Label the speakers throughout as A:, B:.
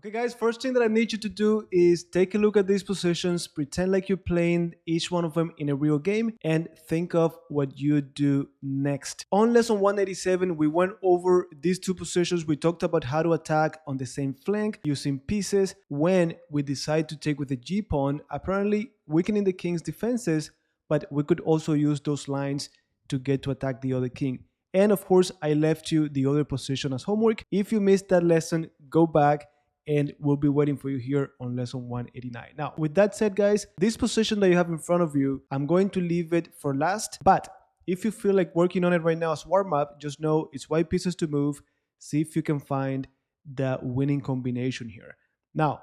A: Okay, guys, first thing that I need you to do is take a look at these positions, pretend like you're playing each one of them in a real game, and think of what you do next. On lesson 187, we went over these two positions. We talked about how to attack on the same flank using pieces when we decide to take with the G pawn, apparently weakening the king's defenses, but we could also use those lines to get to attack the other king. And of course, I left you the other position as homework. If you missed that lesson, go back and we'll be waiting for you here on lesson 189. Now, with that said, guys, this position that you have in front of you, I'm going to leave it for last, but if you feel like working on it right now as warm-up, just know it's white pieces to move. See if you can find the winning combination here. Now,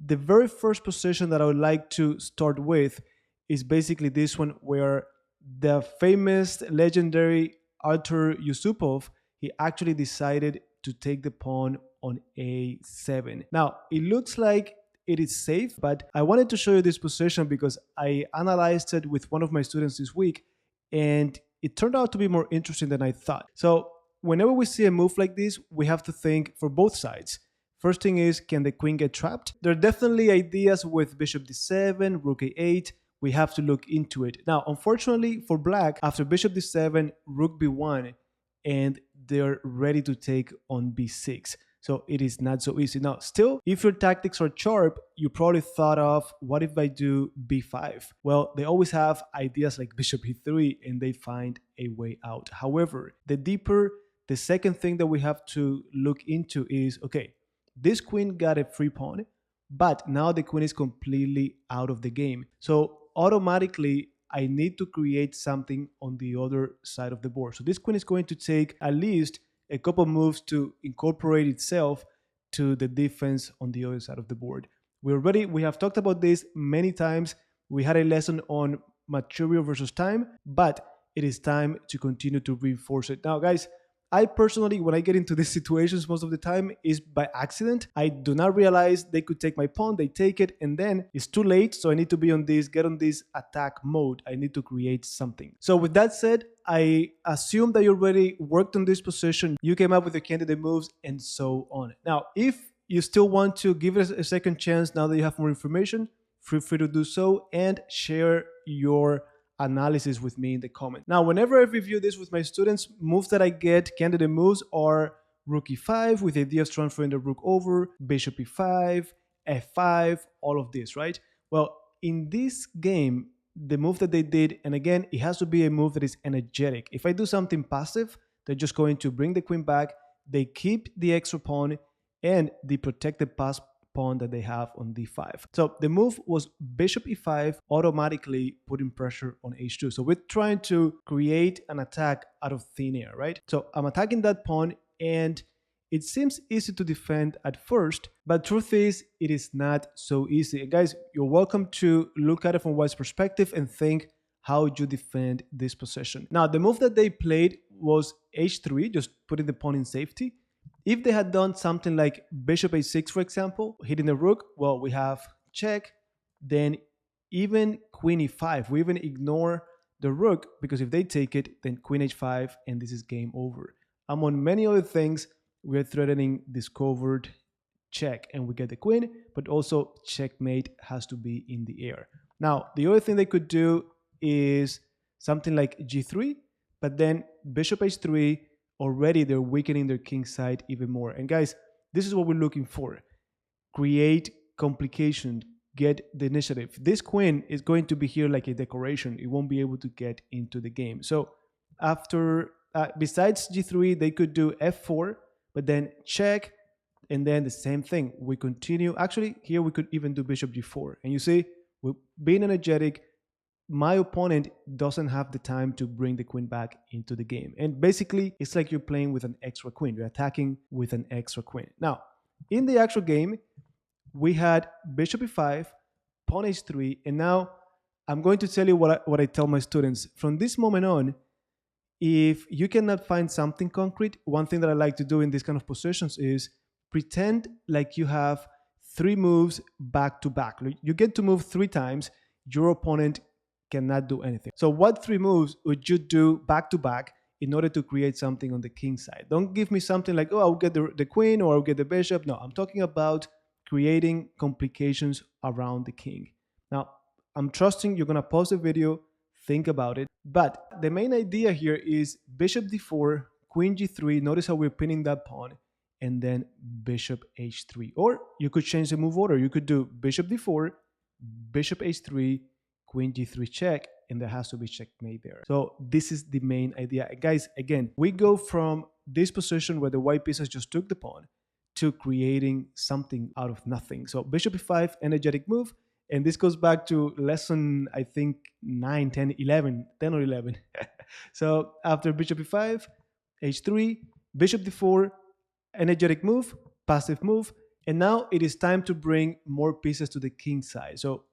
A: the very first position that I would like to start with is basically this one, where the famous legendary Artur Yusupov, he actually decided to take the pawn on a7. Now, it looks like it is safe, but I wanted to show you this position because I analyzed it with one of my students this week, and it turned out to be more interesting than I thought. So whenever we see a move like this, we have to think for both sides. First thing is, can the queen get trapped? There are definitely ideas with bishop d7, rook a8. We have to look into it. Now, unfortunately for black, after bishop d7, rook b1, and they're ready to take on b6. So it is not so easy. Now, still, if your tactics are sharp, you probably thought of, what if I do b5? Well, they always have ideas like bishop e3, and they find a way out. However, the second thing that we have to look into is, okay, this queen got a free pawn, but now the queen is completely out of the game. So automatically, I need to create something on the other side of the board. So this queen is going to take at least a couple moves to incorporate itself to the defense on the other side of the board. We have talked about this many times. We had a lesson on material versus time, but it is time to continue to reinforce it. Now, guys, I personally, when I get into these situations, most of the time is by accident. I do not realize they could take my pawn, they take it, and then it's too late. So I need to be get on this attack mode. I need to create something. So with that said, I assume that you already worked on this position. You came up with the candidate moves and so on. Now, if you still want to give it a second chance now that you have more information, feel free to do so and share your analysis with me in the comment. Now, whenever I review this with my students, moves that I get, candidate moves, are rook e5 with the idea of transferring the rook over, bishop e5, f5, all of this, right? Well, in this game, the move that they did, and again, it has to be a move that is energetic. If I do something passive, they're just going to bring the queen back, they keep the extra pawn, and they protect the pass pawn that they have on d5. So the move was bishop e5, automatically putting pressure on h2. So we're trying to create an attack out of thin air, right? So I'm attacking that pawn, and it seems easy to defend at first, but truth is, it is not so easy. And guys, you're welcome to look at it from one's perspective and think how you defend this position. Now, the move that they played was h3, just putting the pawn in safety. If they had done something like bishop a6, for example, hitting the rook, well, we have check, then even queen e5. We even ignore the rook, because if they take it, then queen h5, and this is game over. Among many other things, we're threatening discovered check, and we get the queen, but also checkmate has to be in the air. Now, the other thing they could do is something like g3, but then bishop h3, already they're weakening their king side even more. And guys, this is what we're looking for. Create complication, get the initiative. This queen is going to be here like a decoration. It won't be able to get into the game. So after, besides g3, they could do f4, but then check, and then the same thing. We continue. Actually, here we could even do bishop g4. And you see, we're being energetic. My opponent doesn't have the time to bring the queen back into the game. And basically, it's like you're playing with an extra queen. You're attacking with an extra queen. Now, in the actual game, we had bishop e5, pawn h3, and now I'm going to tell you what I tell my students. From this moment on, if you cannot find something concrete, one thing that I like to do in these kind of positions is pretend like you have 3 moves back to back. You get to move 3 times, your opponent cannot do anything. So what 3 moves would you do back to back in order to create something on the king side? Don't give me something like, oh, I'll get the queen or I'll get the bishop. No, I'm talking about creating complications around the king. Now, I'm trusting you're going to pause the video, think about it. But the main idea here is bishop d4, queen g3. Notice how we're pinning that pawn, and then bishop h3. Or you could change the move order. You could do bishop d4, bishop h3, queen g3 check, and there has to be checkmate there. So this is the main idea. Guys, again, we go from this position where the white pieces just took the pawn to creating something out of nothing. So bishop e5, energetic move. And this goes back to lesson, I think, 9, 10, 11, 10 or 11. So after bishop e5, h3, bishop d4, energetic move, passive move. And now it is time to bring more pieces to the king side. So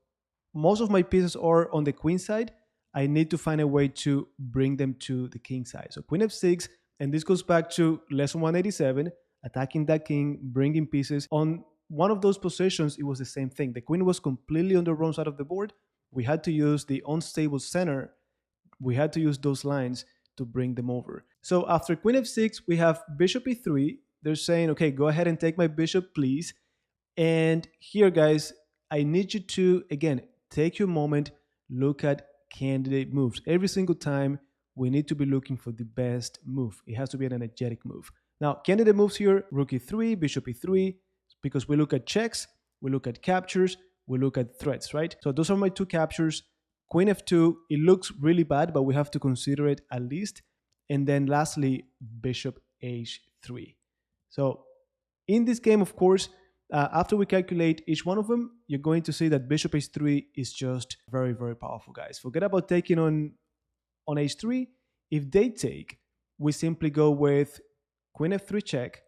A: most of my pieces are on the queen side. I need to find a way to bring them to the king side. So queen f6, and this goes back to lesson 187, attacking that king, bringing pieces. On one of those positions, it was the same thing. The queen was completely on the wrong side of the board. We had to use the unstable center. We had to use those lines to bring them over. So after queen f6, we have bishop e3. They're saying, okay, go ahead and take my bishop, please. And here, guys, I need you to, again, take your moment, look at candidate moves. Every single time, we need to be looking for the best move. It has to be an energetic move. Now, candidate moves here, rook e3, bishop e3, because we look at checks, we look at captures, we look at threats, right? So those are my two captures. Queen f2, it looks really bad, but we have to consider it at least. And then lastly, bishop h3. So in this game, of course, after we calculate each one of them, you're going to see that bishop h3 is just very, very powerful, guys. Forget about taking on h3. If they take, we simply go with queen f3 check.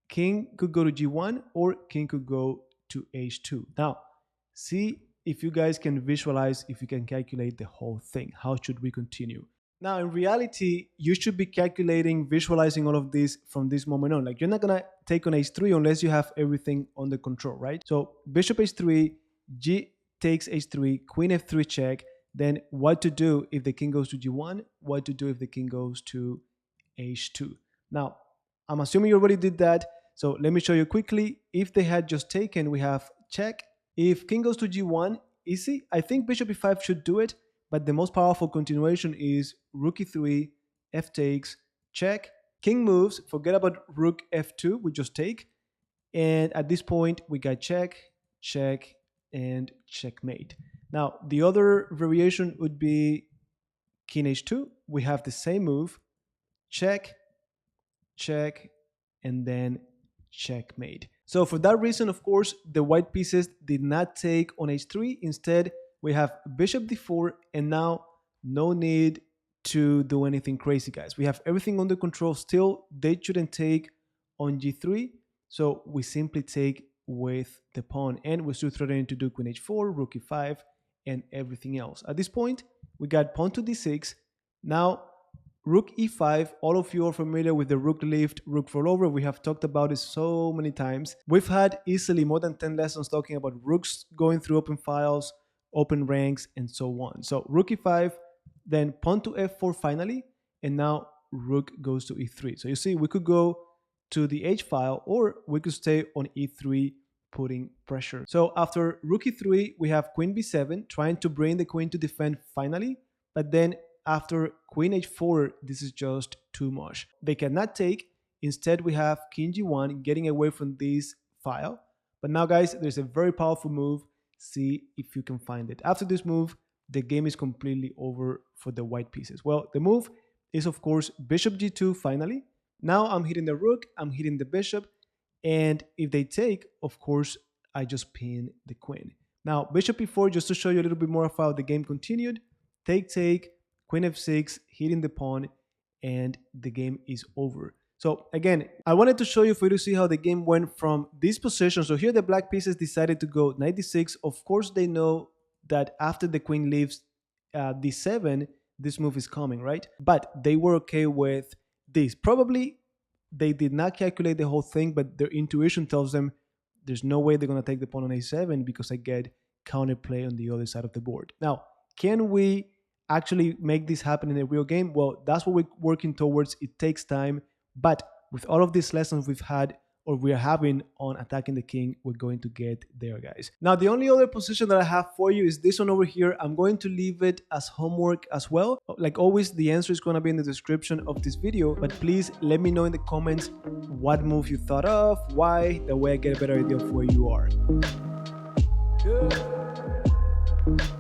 A: King could go to g1 or king could go to h2. Now, see if you guys can visualize, if you can calculate the whole thing. How should we continue? Now, in reality, you should be calculating, visualizing all of this from this moment on. Like, you're not going to take on h3 unless you have everything under control, right? So bishop h3, g takes h3, queen f3 check. Then what to do if the king goes to g1, what to do if the king goes to h2. Now, I'm assuming you already did that. So let me show you quickly. If they had just taken, we have check. If king goes to g1, easy. I think bishop e5 should do it. But the most powerful continuation is rook e3, f takes, check. King moves, forget about rook f2, we just take. And at this point, we got check, check, and checkmate. Now, the other variation would be king h2. We have the same move, check, check, and then checkmate. So for that reason, of course, the white pieces did not take on h3. Instead, we have bishop d4, and now no need to do anything crazy, guys. We have everything under control still. They shouldn't take on g3, so we simply take with the pawn, and we're still threatening to do queen h4, rook e5, and everything else. At this point, we got pawn to d6. Now, rook e5, all of you are familiar with the rook lift, rook rollover. We have talked about it so many times. We've had easily more than 10 lessons talking about rooks going through open files, open ranks, and so on. So rook e5, then pawn to f4 finally, and now rook goes to e3. So you see, we could go to the h file, or we could stay on e3, putting pressure. So after rook e3, we have queen b7, trying to bring the queen to defend finally, but then after queen h4, this is just too much. They cannot take. Instead, we have king g1, getting away from this file. But now, guys, there's a very powerful move. See if you can find it. After this move, the game is completely over for the white pieces. Well, the move is, of course, bishop g2 finally. Now I'm hitting the rook, I'm hitting the bishop, and if they take, of course, I just pin the queen. Now, bishop e4, just to show you a little bit more of how the game continued. Take, queen f6, hitting the pawn, and the game is over. So again, I wanted to show you for you to see how the game went from this position. So here the black pieces decided to go knight d6. Of course, they know that after the queen leaves d7, this move is coming, right? But they were okay with this. Probably they did not calculate the whole thing, but their intuition tells them there's no way they're going to take the pawn on a7 because I get counterplay on the other side of the board. Now, can we actually make this happen in a real game? Well, that's what we're working towards. It takes time. But with all of these lessons we've had or we're having on attacking the king, we're going to get there, guys. Now, the only other position that I have for you is this one over here. I'm going to leave it as homework as well. Like always, the answer is going to be in the description of this video, but please let me know in the comments what move you thought of, why, that way I get a better idea of where you are. Good.